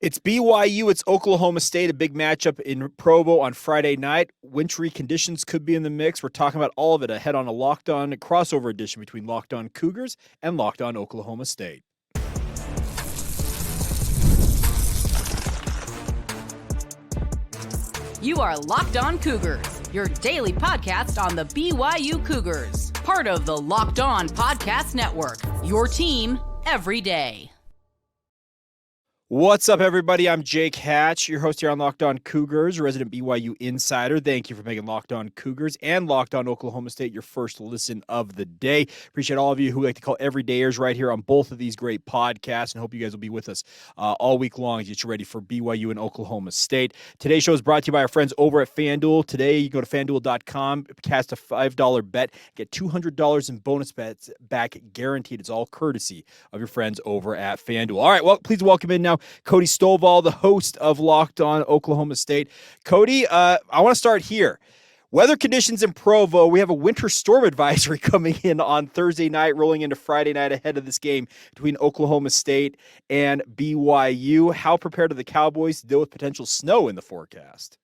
It's BYU, it's Oklahoma State, a big matchup in Provo on Friday night. Wintry conditions could be in the mix. We're talking about all of it ahead on a Locked On crossover edition between Locked On Cougars and Locked On Oklahoma State. You are Locked On Cougars, your daily podcast on the BYU Cougars, part of the Locked On Podcast Network, your team every day. What's up, everybody? I'm Jake Hatch, your host here on Locked On Cougars, resident BYU insider. Thank you for making Locked On Cougars and Locked On Oklahoma State your first listen of the day. Appreciate all of you who like to call everydayers right here on both of these great podcasts, and hope you guys will be with us all week long as you get ready for BYU and Oklahoma State. Today's show is brought to you by our friends over at FanDuel. Today, you go to FanDuel.com, cast a $5 bet, get $200 in bonus bets back guaranteed. It's all courtesy of your friends over at FanDuel. All right, well, please welcome in now Cody Stovall, the host of Locked On Oklahoma State. Cody, I want to start here. Weather conditions in Provo. We have a winter storm advisory coming in on Thursday night, rolling into Friday night ahead of this game between Oklahoma State and BYU. How prepared are the Cowboys to deal with potential snow in the forecast?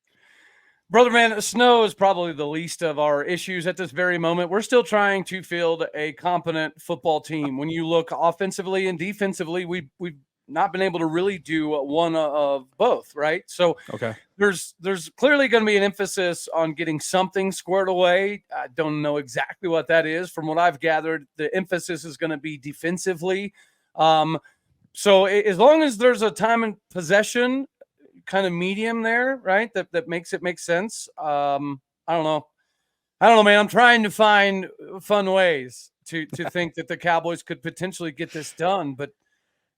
Brother man, snow is probably the least of our issues at this very moment. We're still trying to field a competent football team. When you look offensively and defensively, we've not been able to really do one of both, right? So okay, there's clearly going to be an emphasis on getting something squared away. I don't know exactly what that is. From what I've gathered, the emphasis is going to be defensively. So as long as there's a time and possession kind of medium there, right, that makes it make sense. I don't know, man. I'm trying to find fun ways to think that the Cowboys could potentially get this done, but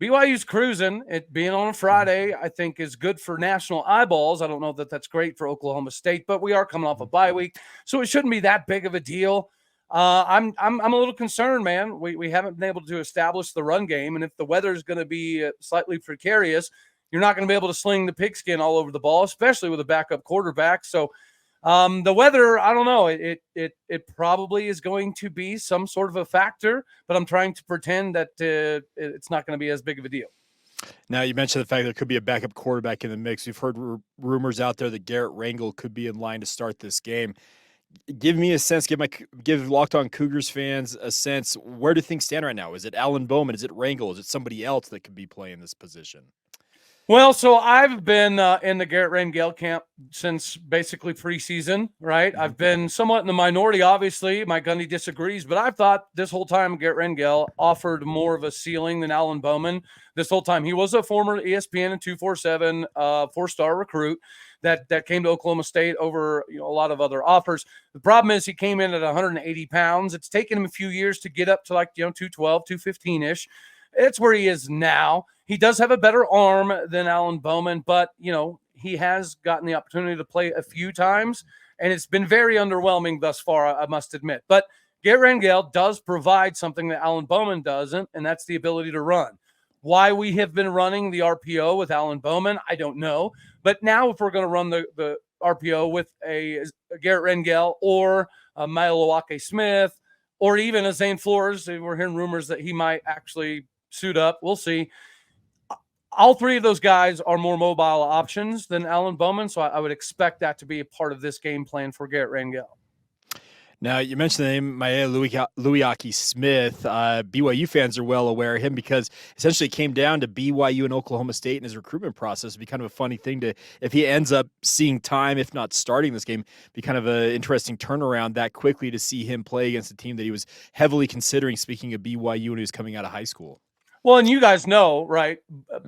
BYU's cruising. It being on a Friday, I think, is good for national eyeballs. I don't know that that's great for Oklahoma State, but we are coming off a bye week, so it shouldn't be that big of a deal. I'm a little concerned, man. We haven't been able to establish the run game, and if the weather is going to be slightly precarious, you're not going to be able to sling the pigskin all over the ball, especially with a backup quarterback. So the weather, I don't know. It probably is going to be some sort of a factor, but I'm trying to pretend that it's not going to be as big of a deal. Now, you mentioned the fact there could be a backup quarterback in the mix. We've heard rumors out there that Garrett Rangel could be in line to start this game. Give me a sense, give Locked On Cougars fans a sense. Where do things stand right now? Is it Alan Bowman? Is it Rangel? Is it somebody else that could be playing this position? Well, so I've been in the Garrett Rangel camp since basically preseason, right? Mm-hmm. I've been somewhat in the minority, obviously. Mike Gundy disagrees, but I've thought this whole time Garrett Rangel offered more of a ceiling than Alan Bowman. This whole time, he was a former ESPN and 247 four-star recruit that came to Oklahoma State over a lot of other offers. The problem is he came in at 180 pounds. It's taken him a few years to get up to 212, 215-ish. It's where he is now. He does have a better arm than Alan Bowman, but, he has gotten the opportunity to play a few times, and it's been very underwhelming thus far, I must admit. But Garrett Rangel does provide something that Alan Bowman doesn't, and that's the ability to run. Why we have been running the RPO with Alan Bowman, I don't know. But now if we're going to run the RPO with a Garrett Rangel or a Milwaukee Smith or even a Zane Flores, we're hearing rumors that he might actually suit up. We'll see. All three of those guys are more mobile options than Alan Bowman, so I would expect that to be a part of this game plan for Garrett Rangel. Now, you mentioned the name Milwaukee Smith. BYU fans are well aware of him because essentially it came down to BYU and Oklahoma State in his recruitment process. It'd be kind of a funny thing if he ends up seeing time, if not starting this game, be kind of an interesting turnaround that quickly to see him play against a team that he was heavily considering, speaking of BYU, when he was coming out of high school. Well, and you guys know, right,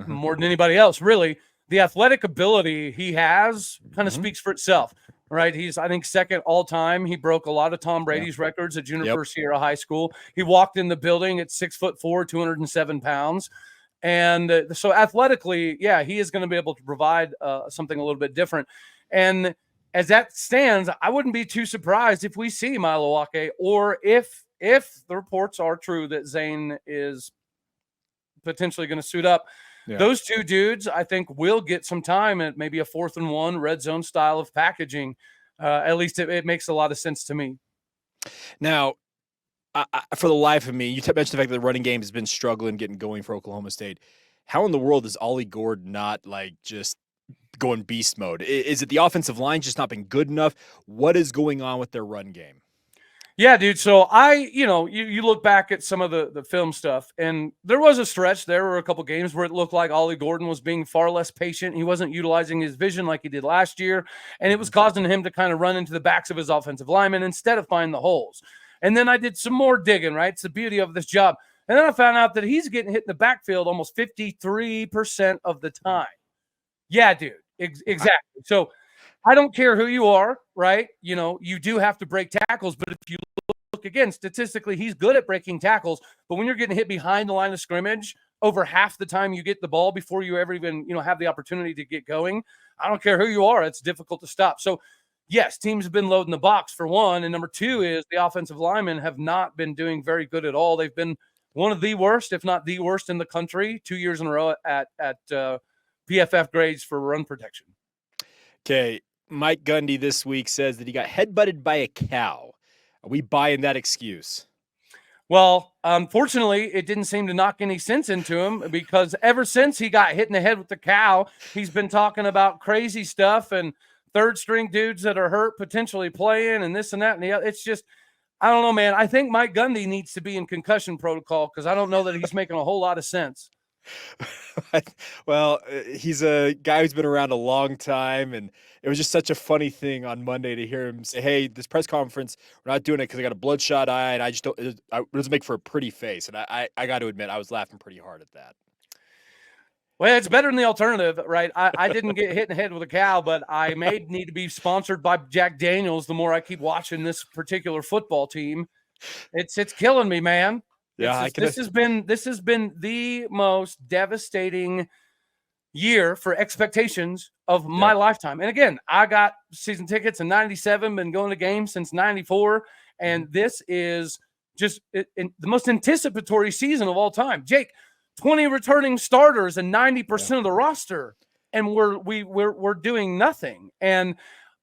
more than anybody else, really, the athletic ability he has kind of speaks for itself, right? He's, I think, second all time. He broke a lot of Tom Brady's records at Juniper Sierra High School. He walked in the building at 6'4", 207 pounds. And so athletically, he is going to be able to provide something a little bit different. And as that stands, I wouldn't be too surprised if we see Milwaukee, or if the reports are true that Zane is potentially going to suit up. Those two dudes, I think, will get some time at maybe a 4th and 1 red zone style of packaging. At least it makes a lot of sense to me. Now, for the life of me, you mentioned the fact that the running game has been struggling getting going for Oklahoma State. how in the world is Ollie Gordon not like just going beast mode? Is it the offensive line just not been good enough? What is going on with their run game? Yeah, dude. So you look back at some of the film stuff, and there was a stretch. There were a couple games where it looked like Ollie Gordon was being far less patient. He wasn't utilizing his vision like he did last year, and it was causing him to kind of run into the backs of his offensive linemen instead of find the holes. And then I did some more digging, right? It's the beauty of this job. And then I found out that he's getting hit in the backfield almost 53% of the time. Yeah, dude. Exactly. So I don't care who you are, right? You do have to break tackles, but if you look again, statistically, he's good at breaking tackles. But when you're getting hit behind the line of scrimmage, over half the time you get the ball before you ever even, have the opportunity to get going, I don't care who you are, it's difficult to stop. So, yes, teams have been loading the box for one. And number two is the offensive linemen have not been doing very good at all. They've been one of the worst, if not the worst in the country, 2 years in a row at PFF grades for run protection. Okay. Mike Gundy this week says that he got headbutted by a cow. Are we buying that excuse? Well, unfortunately, it didn't seem to knock any sense into him, because ever since he got hit in the head with the cow, he's been talking about crazy stuff and third string dudes that are hurt potentially playing and this and that and the other. It's just, I don't know, man. I think Mike Gundy needs to be in concussion protocol, because I don't know that he's making a whole lot of sense. Well, he's a guy who's been around a long time, and it was just such a funny thing on Monday to hear him say, hey, this press conference, we're not doing it because I got a bloodshot eye, and I just don't, it doesn't make for a pretty face. And I got to admit, I was laughing pretty hard at that. Well, it's better than the alternative, right? I didn't get hit in the head with a cow, but I may need to be sponsored by Jack Daniels the more I keep watching this particular football team. It's killing me, man. Yeah, this has been the most devastating year for expectations of my lifetime. And again, I got season tickets in 97, been going to games since 94, and this is just the most anticipatory season of all time. Jake, 20 returning starters and 90% of the roster, and we're doing nothing. And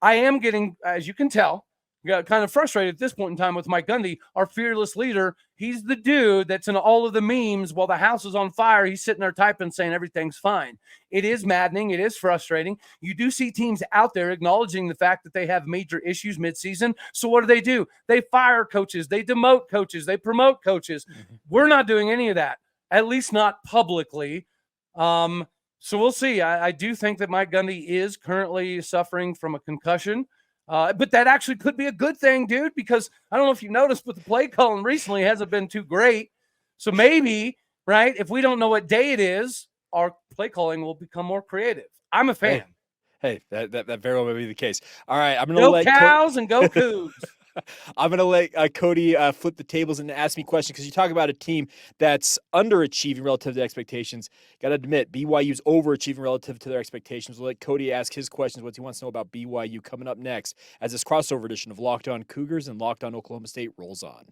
I am getting, as you can tell, got kind of frustrated at this point in time with Mike Gundy, our fearless leader. He's the dude that's in all of the memes while the house is on fire. He's sitting there typing, saying everything's fine. It is maddening. It is frustrating. You do see teams out there acknowledging the fact that they have major issues midseason. So what do? They fire coaches. They demote coaches. They promote coaches. Mm-hmm. We're not doing any of that, at least not publicly. So we'll see. I do think that Mike Gundy is currently suffering from a concussion. But that actually could be a good thing, dude, because I don't know if you noticed, but the play calling recently hasn't been too great. So maybe, right, if we don't know what day it is, our play calling will become more creative. I'm a fan. Hey, that very well may be the case. All right, I'm going to go Cows and go Cougs. I'm going to let Cody flip the tables and ask me questions, because you talk about a team that's underachieving relative to expectations. Got to admit, BYU's overachieving relative to their expectations. We'll let Cody ask his questions, what he wants to know about BYU, coming up next as this crossover edition of Locked On Cougars and Locked On Oklahoma State rolls on.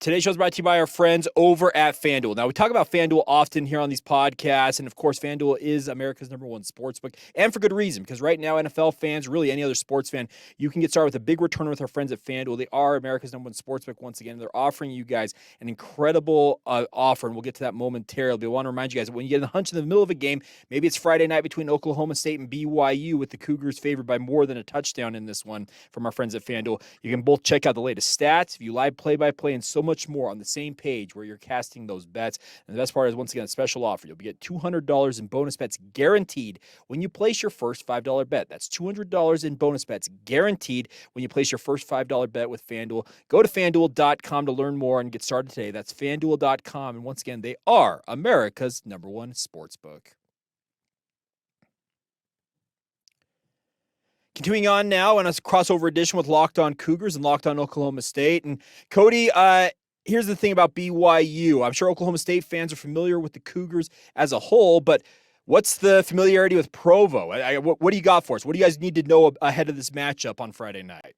Today's show is brought to you by our friends over at FanDuel. Now, we talk about FanDuel often here on these podcasts, and of course, FanDuel is America's #1 sportsbook, and for good reason, because right now, NFL fans, really any other sports fan, you can get started with a big return with our friends at FanDuel. They are America's #1 sportsbook once again. They're offering you guys an incredible offer, and we'll get to that momentarily. But I want to remind you guys, when you get a hunch in the middle of a game, maybe it's Friday night between Oklahoma State and BYU, with the Cougars favored by more than a touchdown in this one from our friends at FanDuel. You can both check out the latest stats, view live play-by-play, and so much more on the same page where you're casting those bets. And the best part is, once again, a special offer. You'll get $200 in bonus bets guaranteed when you place your first $5 bet. That's $200 in bonus bets guaranteed when you place your first $5 bet with FanDuel. Go to FanDuel.com to learn more and get started today. That's FanDuel.com. And once again, they are America's #1 sportsbook. Continuing on now on a crossover edition with Locked On Cougars and Locked On Oklahoma State. And Cody, here's the thing about BYU. I'm sure Oklahoma State fans are familiar with the Cougars as a whole, but what's the familiarity with Provo? What do you got for us? What do you guys need to know ahead of this matchup on Friday night?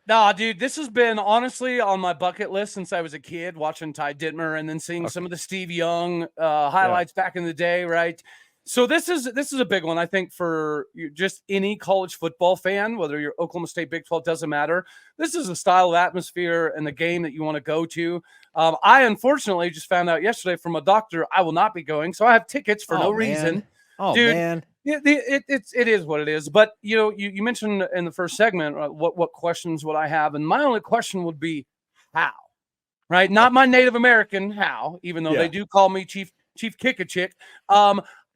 Nah, dude, this has been honestly on my bucket list since I was a kid, watching Ty Dittmer and then seeing some of the Steve Young highlights back in the day, right? So this is a big one, I think, for just any college football fan, whether you're Oklahoma State, Big 12, doesn't matter. This is a style of atmosphere and the game that you want to go to. I unfortunately just found out yesterday from a doctor I will not be going, so I have tickets for no reason. Oh, dude, man. It is what it is. But you mentioned in the first segment what questions would I have, and my only question would be how, right? Not my Native American how, even though they do call me Chief Kick-a-Chick.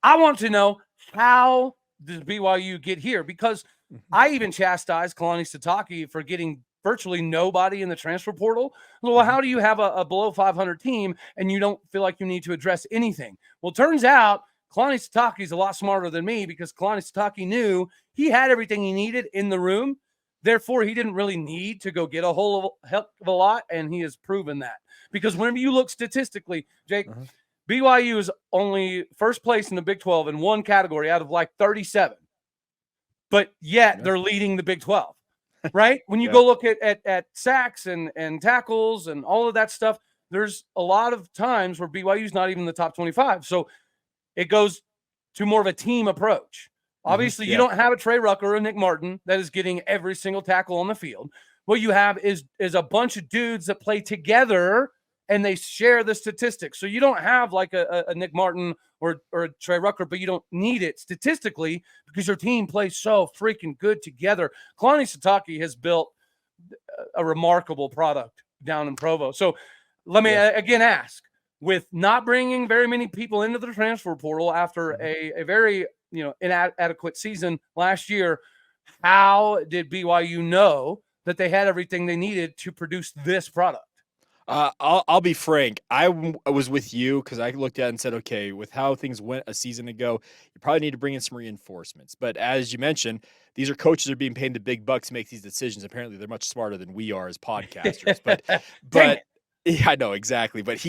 I want to know, how does BYU get here? Because I even chastised Kalani Sitake for getting virtually nobody in the transfer portal. Well, how do you have a below 500 team and you don't feel like you need to address anything? Well, it turns out Kalani Sitake is a lot smarter than me, because Kalani Sitake knew he had everything he needed in the room. Therefore, he didn't really need to go get a whole heck of a lot, and he has proven that. Because whenever you look statistically, Jake, BYU is only first place in the Big 12 in one category out of like 37. But yet they're leading the Big 12, right? When you go look at sacks and tackles and all of that stuff, there's a lot of times where BYU is not even in the top 25. So it goes to more of a team approach. Obviously, you don't have a Trey Rucker or a Nick Martin that is getting every single tackle on the field. What you have is a bunch of dudes that play together and they share the statistics. So you don't have like a Nick Martin or a Trey Rucker, but you don't need it statistically because your team plays so freaking good together. Kalani Sitake has built a remarkable product down in Provo. So let me again ask, with not bringing very many people into the transfer portal after a very inadequate season last year, how did BYU know that they had everything they needed to produce this product? I'll be frank. I was with you because I looked at it and said, okay, with how things went a season ago, you probably need to bring in some reinforcements. But as you mentioned, these are coaches that are being paid the big bucks to make these decisions. Apparently, they're much smarter than we are as podcasters. But yeah, I know exactly. But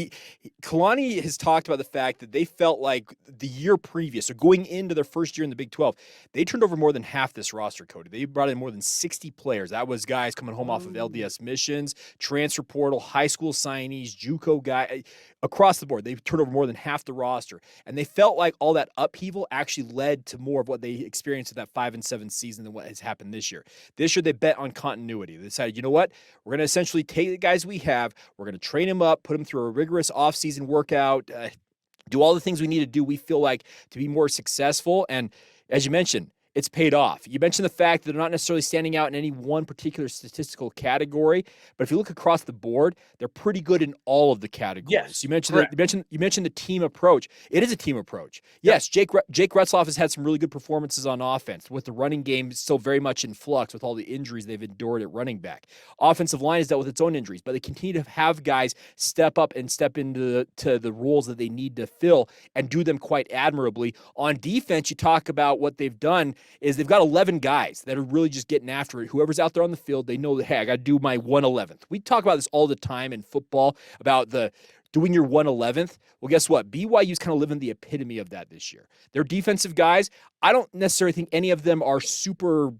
Kalani has talked about the fact that they felt like the year previous, so going into their first year in the Big 12, they turned over more than half this roster, Cody. They brought in more than 60 players. That was guys coming home off of LDS missions, transfer portal, high school signees, JUCO guy, across the board. They turned over more than half the roster. And they felt like all that upheaval actually led to more of what they experienced in that 5-7 season than what has happened this year. This year, they bet on continuity. They decided, you know what? We're going to essentially take the guys we have. We're going to train him up, put him through a rigorous offseason workout, do all the things we need to do, we feel like, to be more successful. And as you mentioned, it's paid off. You mentioned the fact that they're not necessarily standing out in any one particular statistical category, but if you look across the board, they're pretty good in all of the categories. Yes, you mentioned the team approach. It is a team approach. Yes, Jake Retzlaff has had some really good performances on offense, with the running game still very much in flux with all the injuries they've endured at running back. Offensive line has dealt with its own injuries, but they continue to have guys step up and step into the roles that they need to fill and do them quite admirably. On defense, you talk about what they've done is they've got 11 guys that are really just getting after it. Whoever's out there on the field, they know that, hey, I got to do my 111th. We talk about this all the time in football, about doing your 111th. Well, guess what? BYU's kind of living the epitome of that this year. Their defensive guys, I don't necessarily think any of them are super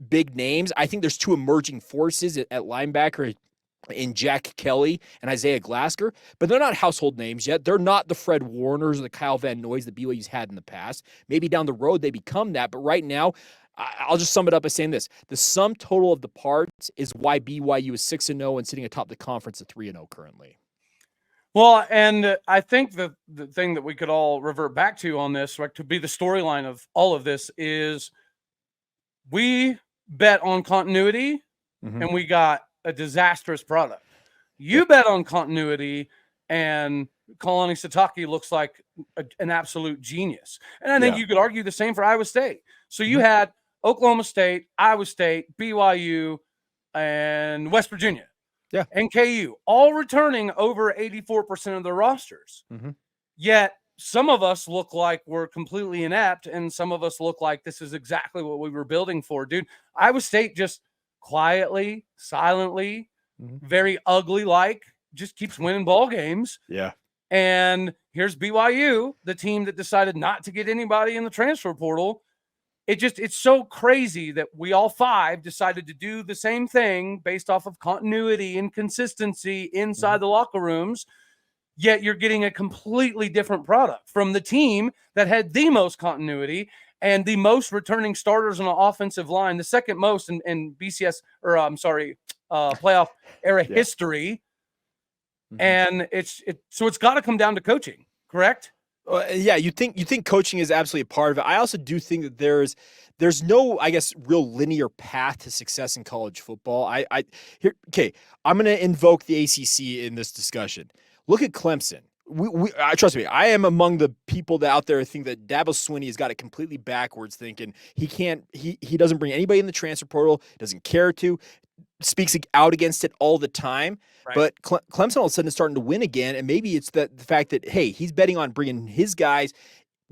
big names. I think there's two emerging forces at linebacker in Jack Kelly and Isaiah Glasker, but they're not household names yet. They're not the Fred Warners or the Kyle Van Noys that BYU's had in the past. Maybe down the road they become that, but right now, I'll just sum it up by saying this. The sum total of the parts is why BYU is 6-0 and sitting atop the conference at 3-0 currently. Well, and I think the thing that we could all revert back to on this, like, to be the storyline of all of this, is we bet on continuity and we got a disastrous product. You bet on continuity, and Kalani Sitake looks like an absolute genius. And I think you could argue the same for Iowa State. So you had Oklahoma State, Iowa State, BYU, and West Virginia, and KU, all returning over 84% of their rosters. Yet some of us look like we're completely inept, and some of us look like this is exactly what we were building for. Dude, Iowa State just quietly, silently, very ugly, just keeps winning ball games. Yeah. And here's BYU, the team that decided not to get anybody in the transfer portal. It's so crazy that we all five decided to do the same thing based off of continuity and consistency inside the locker rooms. yet you're getting a completely different product from the team that had the most continuity and the most returning starters on the offensive line, the second most in BCS, or I'm sorry, playoff era history. Mm-hmm. And so it's got to come down to coaching, correct? Yeah, you think coaching is absolutely a part of it. I also do think that there's no, I guess, real linear path to success in college football. I'm going to invoke the ACC in this discussion. Look at Clemson. Trust me, I am among the people that out there think that Dabo Swinney has got it completely backwards, thinking he doesn't bring anybody in the transfer portal, doesn't care to, speaks out against it all the time. Right. But Clemson all of a sudden is starting to win again, and maybe it's the fact that, hey, he's betting on bringing his guys,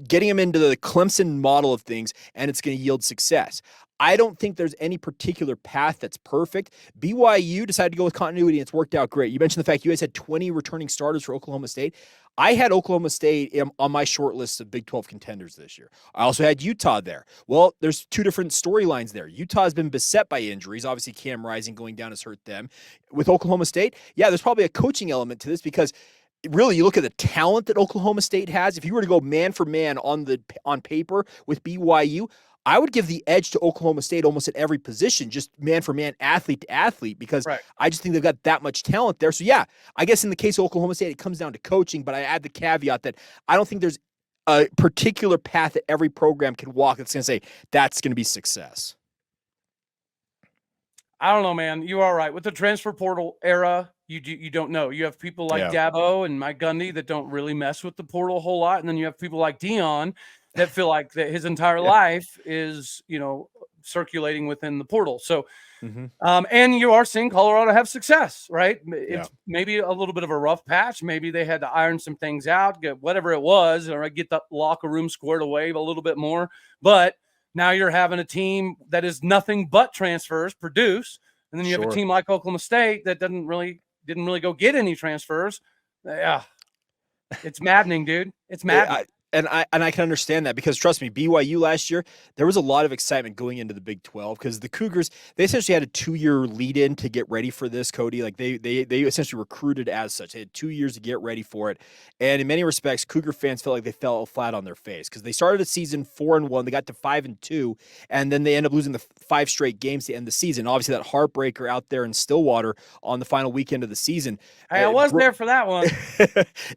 getting them into the Clemson model of things, and it's going to yield success. I don't think there's any particular path that's perfect. BYU decided to go with continuity, and it's worked out great. You mentioned the fact you guys had 20 returning starters for Oklahoma State. I had Oklahoma State on my short list of Big 12 contenders this year. I also had Utah there. Well, there's two different storylines there. Utah has been beset by injuries. Obviously, Cam Rising going down has hurt them. With Oklahoma State, yeah, there's probably a coaching element to this because really, you look at the talent that Oklahoma State has. If you were to go man for man on paper with BYU, I would give the edge to Oklahoma State almost at every position, just man for man, athlete to athlete, because I just think they've got that much talent there. So, yeah, I guess in the case of Oklahoma State, it comes down to coaching, but I add the caveat that I don't think there's a particular path that every program can walk that's going to say that's going to be success. I don't know, man. You are right. With the transfer portal era, you don't know. You have people like Dabo and Mike Gundy that don't really mess with the portal a whole lot, and then you have people like Dion that feel like that his entire life is, circulating within the portal. So, and you are seeing Colorado have success, right? It's maybe a little bit of a rough patch. Maybe they had to iron some things out, get whatever it was, or get the locker room squared away a little bit more. But now you're having a team that is nothing but transfers produce. And then you have a team like Oklahoma State that didn't really go get any transfers. Yeah. It's maddening, dude. It's maddening. And I can understand that because, trust me, BYU last year, there was a lot of excitement going into the Big 12 because the Cougars, they essentially had a 2-year lead-in to get ready for this, Cody. Like, they essentially recruited as such. They had 2 years to get ready for it. And in many respects, Cougar fans felt like they fell flat on their face because they started the season 4-1. They got to 5-2, and then they ended up losing the 5 straight games to end the season. Obviously, that heartbreaker out there in Stillwater on the final weekend of the season. Hey, I wasn't there for that one.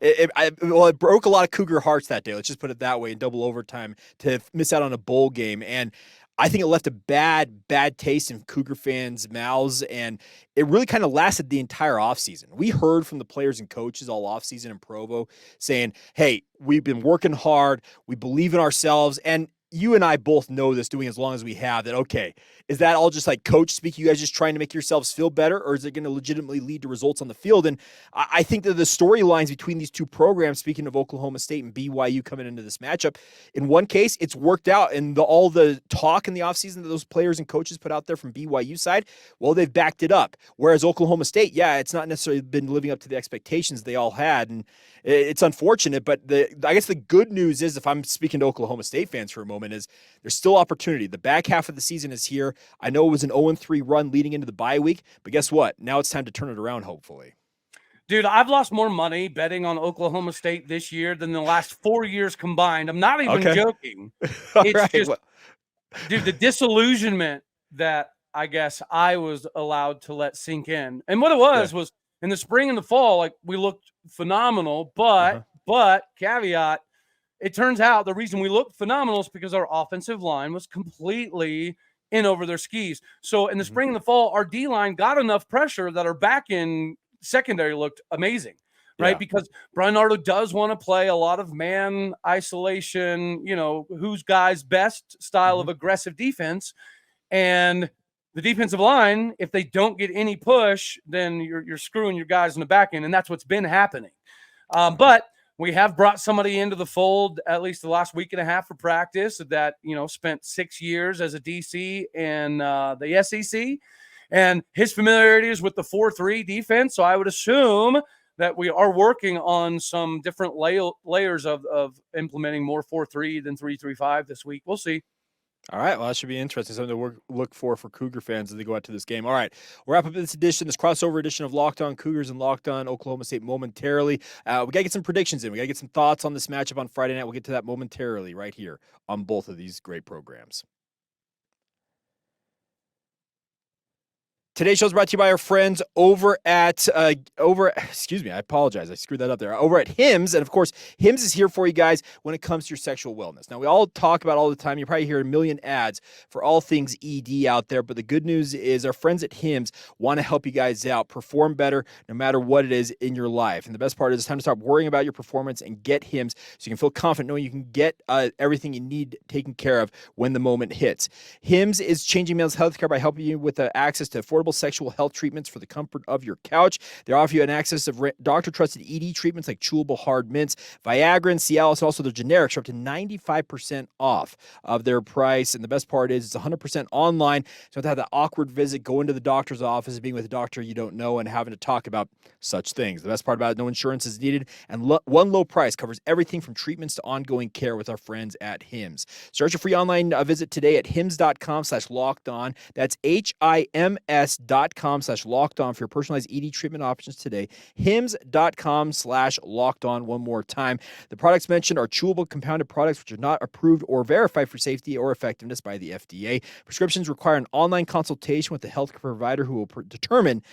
It broke a lot of Cougar hearts that day. Let's just put it that way, in double overtime, to miss out on a bowl game. And I think it left a bad taste in Cougar fans' mouths, and it really kind of lasted the entire offseason. We heard from the players and coaches all offseason in Provo saying, hey, we've been working hard, we believe in ourselves, and you and I both know this, doing as long as we have, that, okay, is that all just like coach speak? You guys just trying to make yourselves feel better, or is it going to legitimately lead to results on the field? And I think that the storylines between these two programs, speaking of Oklahoma State and BYU coming into this matchup, in one case, it's worked out. And all the talk in the offseason that those players and coaches put out there from BYU side, well, they've backed it up. Whereas Oklahoma State, yeah, it's not necessarily been living up to the expectations they all had. And it's unfortunate, but I guess the good news is, if I'm speaking to Oklahoma State fans for a moment, is there's still opportunity. The back half of the season is here. I know it was an 0-3 run leading into the bye week, but guess what? Now it's time to turn it around, hopefully. Dude, I've lost more money betting on Oklahoma State this year than the last 4 years combined. I'm not even joking. It's just, dude, the disillusionment that I guess I was allowed to let sink in. And what it was in the spring and the fall, like, we looked phenomenal, but caveat, it turns out the reason we looked phenomenal is because our offensive line was completely in over their skis. So in the spring and the fall, our D-line got enough pressure that our back end secondary looked amazing, right? Yeah. Because Brian Nardo does want to play a lot of man isolation, who's guys' best style of aggressive defense. And the defensive line, if they don't get any push, then you're screwing your guys in the back end, and that's what's been happening. But we have brought somebody into the fold at least the last week and a half for practice that, spent 6 years as a DC in the SEC, and his familiarity is with the 4-3 defense. So I would assume that we are working on some different layers of implementing more 4-3 than 3-3-5 this week. We'll see. All right, well, that should be interesting. Something to look for Cougar fans as they go out to this game. All right, we'll wrap up this crossover edition of Locked On Cougars and Locked On Oklahoma State momentarily. We got to get some predictions in. We got to get some thoughts on this matchup on Friday night. We'll get to that momentarily right here on both of these great programs. Today's show is brought to you by our friends over at excuse me, I apologize. I screwed that up there. Over at Hims. And of course, Hims is here for you guys when it comes to your sexual wellness. Now, we all talk about all the time. You probably hear a million ads for all things ED out there. But the good news is our friends at Hims want to help you guys out, perform better no matter what it is in your life. And the best part is it's time to stop worrying about your performance and get Hims so you can feel confident knowing you can get everything you need taken care of when the moment hits. Hims is changing males' healthcare by helping you with access to affordable sexual health treatments for the comfort of your couch. They offer you an access of doctor-trusted ED treatments like chewable hard mints, Viagra, and Cialis, and also their generics are up to 95% off of their price. And the best part is it's 100% online, so to have that awkward visit, going to the doctor's office and being with a doctor you don't know and having to talk about such things. The best part about it, no insurance is needed, and one low price covers everything from treatments to ongoing care with our friends at Hims. Start your free online visit today at hims.com/lockedon. That's HIMS.com/lockedon for your personalized ED treatment options today. HIMS.com/lockedon one more time. The products mentioned are chewable compounded products which are not approved or verified for safety or effectiveness by the FDA. Prescriptions require an online consultation with a healthcare provider who will determine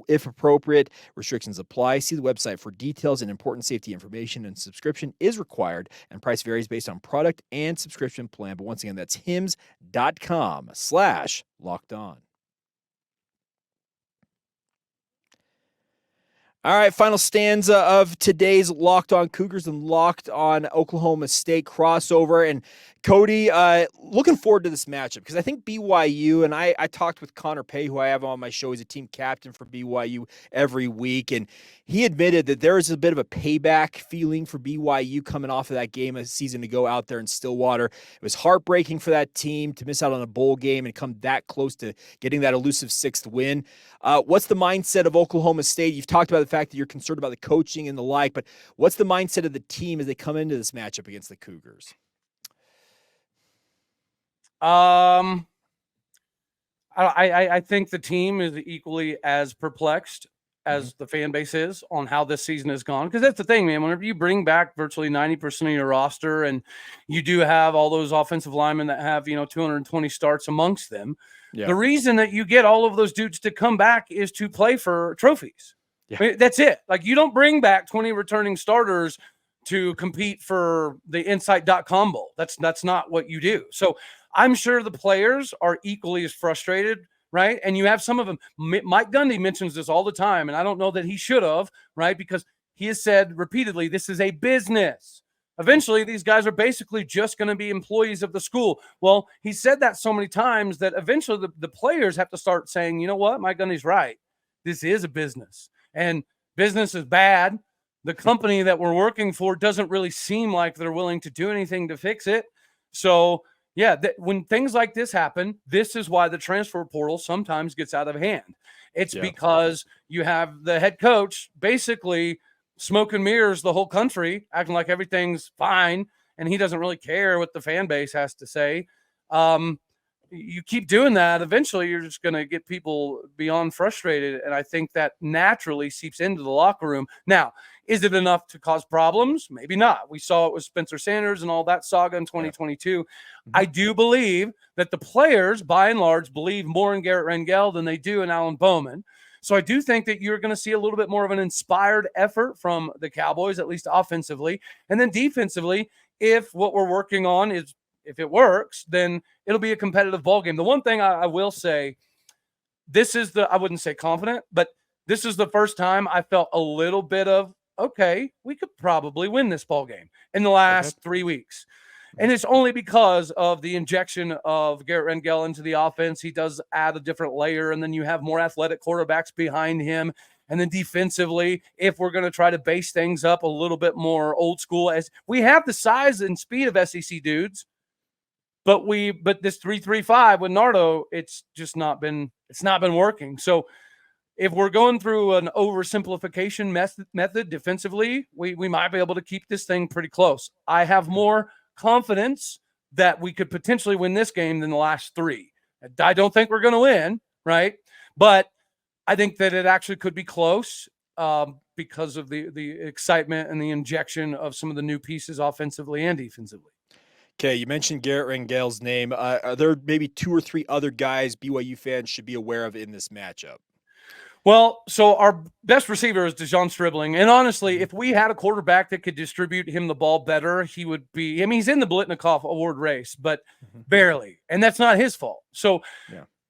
if appropriate. Restrictions apply. See the website for details and important safety information, and subscription is required, and price varies based on product and subscription plan. But once again, that's hims.com/lockedon. All right, final stanza of today's Locked On Cougars and Locked On Oklahoma State crossover. And Cody, looking forward to this matchup because I think BYU, and I talked with Connor Pay, who I have on my show. He's a team captain for BYU every week, and he admitted that there is a bit of a payback feeling for BYU coming off of that game a season ago out there in Stillwater. It was heartbreaking for that team to miss out on a bowl game and come that close to getting that elusive sixth win. What's the mindset of Oklahoma State? You've talked about the fact that you're concerned about the coaching and the like, but what's the mindset of the team as they come into this matchup against the Cougars? I think the team is equally as perplexed as the fan base is on how this season has gone. Because that's the thing, man. Whenever you bring back virtually 90% of your roster and you do have all those offensive linemen that have, 220 starts amongst them, the reason that you get all of those dudes to come back is to play for trophies. Yeah. I mean, that's it. Like, you don't bring back 20 returning starters to compete for the Insight.com Bowl. That's not what you do. So I'm sure the players are equally as frustrated, right? And you have some of them. Mike Gundy mentions this all the time, and I don't know that he should have, right? Because he has said repeatedly, this is a business. Eventually, these guys are basically just going to be employees of the school. Well, he said that so many times that eventually the players have to start saying, you know what? Mike Gundy's right. This is a business, and business is bad. The company that we're working for doesn't really seem like they're willing to do anything to fix it. So, yeah, when things like this happen, this is why the transfer portal sometimes gets out of hand. It's because you have the head coach basically smoke and mirrors the whole country, acting like everything's fine, and he doesn't really care what the fan base has to say. You keep doing that, eventually you're just going to get people beyond frustrated, and I think that naturally seeps into the locker room. Now, is it enough to cause problems? Maybe not. We saw it with Spencer Sanders and all that saga in 2022. I do believe that the players, by and large, believe more in Garrett Rangel than they do in Alan Bowman. So I do think that you're going to see a little bit more of an inspired effort from the Cowboys, at least offensively. And then defensively, if what we're working on is, if it works, then it'll be a competitive ball game. The one thing I will say, I wouldn't say confident, but this is the first time I felt a little bit of, okay, we could probably win this ball game in the last 3 weeks. And it's only because of the injection of Garrett Rangel into the offense. He does add a different layer, and then you have more athletic quarterbacks behind him. And then defensively, if we're going to try to base things up a little bit more old school, as we have the size and speed of SEC dudes, but this 3-3-5 with Nardo, it's not been working. So if we're going through an oversimplification method defensively, we might be able to keep this thing pretty close. I have more confidence that we could potentially win this game than the last 3. I don't think we're going to win, right? But I think that it actually could be close because of the excitement and the injection of some of the new pieces offensively and defensively. Okay, you mentioned Garrett Rangel's name. Are there maybe 2 or 3 other guys BYU fans should be aware of in this matchup? Well, so our best receiver is Dejon Stribling. And honestly, if we had a quarterback that could distribute him the ball better, he would be – I mean, he's in the Blitnikoff Award race, but barely. And that's not his fault. So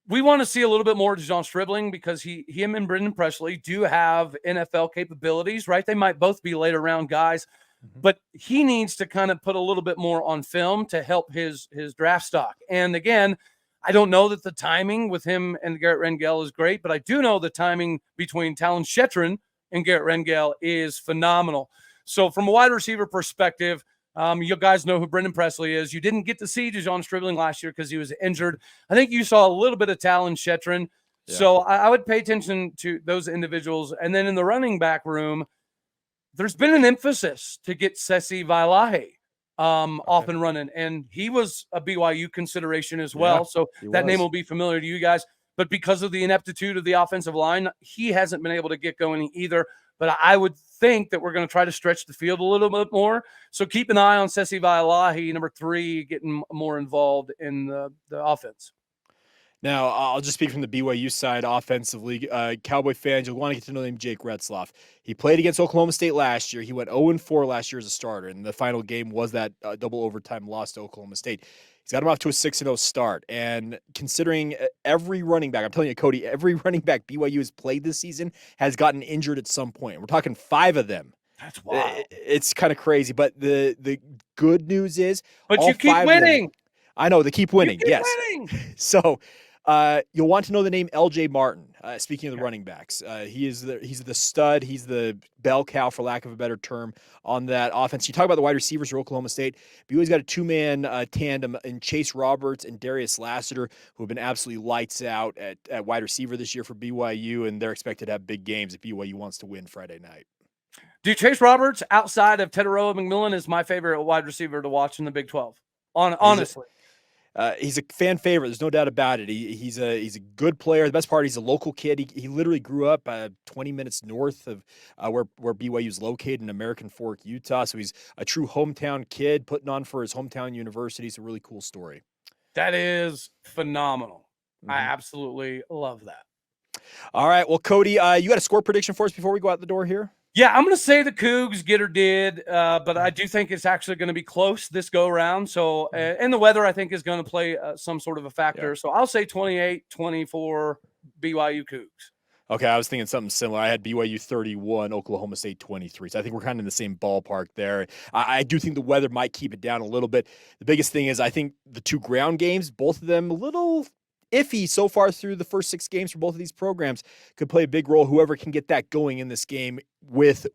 we want to see a little bit more of Dejon Stribling because him and Brendan Presley do have NFL capabilities, right? They might both be later round guys. But he needs to kind of put a little bit more on film to help his draft stock. And again, I don't know that the timing with him and Garrett Rangel is great, but I do know the timing between Talon Shetron and Garrett Rangel is phenomenal. So from a wide receiver perspective, you guys know who Brendan Presley is. You didn't get to see Dejon Stribling last year because he was injured. I think you saw a little bit of Talon Shetron. Yeah. So I would pay attention to those individuals. And then in the running back room, there's been an emphasis to get Sesi Vailahe off and running, and he was a BYU consideration as well. So that name will be familiar to you guys. But because of the ineptitude of the offensive line, he hasn't been able to get going either. But I would think that we're going to try to stretch the field a little bit more. So keep an eye on Sesi Vailahe, number 3, getting more involved in the offense. Now, I'll just speak from the BYU side offensively. Cowboy fans, you'll want to get to know him, Jake Retzlaff. He played against Oklahoma State last year. He went 0-4 last year as a starter, and the final game was that double overtime loss to Oklahoma State. He's got him off to a 6-0 start. And considering every running back, I'm telling you, Cody, every running back BYU has played this season has gotten injured at some point. We're talking 5 of them. That's wild. It's kind of crazy. But the good news is, but you keep winning. I know, they keep winning. Keep winning. So you'll want to know the name LJ Martin. Speaking of the running backs, he's the stud. He's the bell cow, for lack of a better term, on that offense. You talk about the wide receivers for Oklahoma State. BYU's got a 2-man tandem in Chase Roberts and Darius Lassiter, who have been absolutely lights out at wide receiver this year for BYU, and they're expected to have big games if BYU wants to win Friday night. Dude, Chase Roberts, outside of Teteroa McMillan, is my favorite wide receiver to watch in the Big 12. Honestly. He's a fan favorite. There's no doubt about it. He's a good player. The best part, he's a local kid. He literally grew up 20 minutes north of where BYU is located in American Fork, Utah. So he's a true hometown kid putting on for his hometown university. It's a really cool story. That is phenomenal. I absolutely love that. All right. Well, Cody, you got a score prediction for us before we go out the door here? Yeah, I'm going to say the Cougs get or did, but I do think it's actually going to be close this go around. So, and the weather I think is going to play some sort of a factor. Yeah. So I'll say 28-24 BYU Cougs. Okay, I was thinking something similar. I had BYU 31, Oklahoma State 23. So I think we're kind of in the same ballpark there. I do think the weather might keep it down a little bit. The biggest thing is I think the 2 ground games, both of them a little iffy so far through the first 6 games for both of these programs, could play a big role. Whoever can get that going in this game with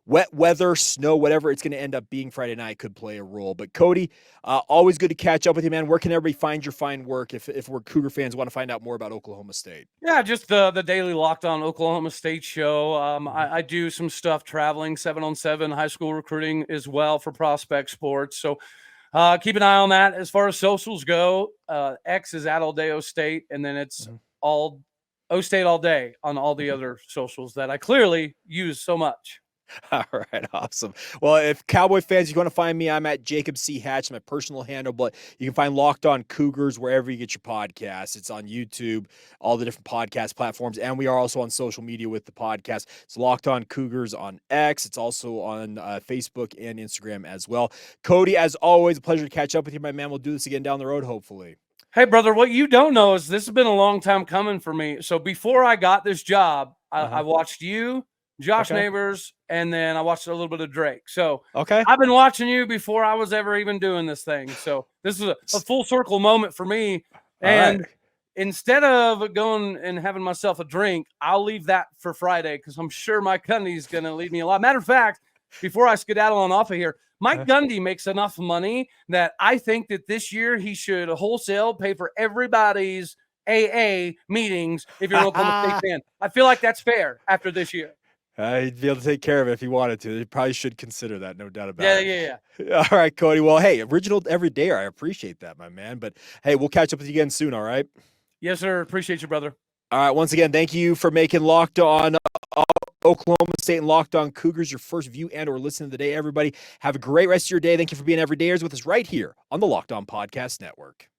wet weather, snow, whatever it's going to end up being Friday night could play a role. But Cody, always good to catch up with you, man. Where can everybody find your fine work if we're Cougar fans want to find out more about Oklahoma State? Yeah, just the daily Locked On Oklahoma State show. I do some stuff traveling, 7-on-7 high school recruiting as well for Prospect Sports. So keep an eye on that. As far as socials go, X is at All Day O State, and then it's all O State all day on all the other socials that I clearly use so much. All right, awesome. Well, if Cowboy fans, you want to find me, I'm at Jacob C. Hatch, my personal handle, but you can find Locked On Cougars wherever you get your podcasts. It's on YouTube, all the different podcast platforms, and we are also on social media with the podcast. It's Locked On Cougars on X. It's also on Facebook and Instagram as well. Cody, as always, a pleasure to catch up with you, my man. We'll do this again down the road, hopefully. Hey, brother, what you don't know is this has been a long time coming for me. So before I got this job, I watched you, Josh Neighbors, and then I watched a little bit of Drake. So I've been watching you before I was ever even doing this thing. So this is a full circle moment for me. And instead of going and having myself a drink, I'll leave that for Friday because I'm sure Mike Gundy's going to leave me a lot. Matter of fact, before I skedaddle on off of here, Mike Gundy makes enough money that I think that this year he should wholesale pay for everybody's AA meetings if you're an Oklahoma State fan. I feel like that's fair after this year. He'd be able to take care of it if he wanted to. He probably should consider that, no doubt about Yeah, it. yeah. All right, Cody. Well, hey, original everydayer. I appreciate that, my man. But hey, we'll catch up with you again soon, all right? Yes, sir. Appreciate you, brother. All right, once again, thank you for making Locked On Oklahoma State and Locked On Cougars your first view and or listen of the day, everybody. Have a great rest of your day. Thank you for being everydayers with us right here on the Locked On Podcast Network.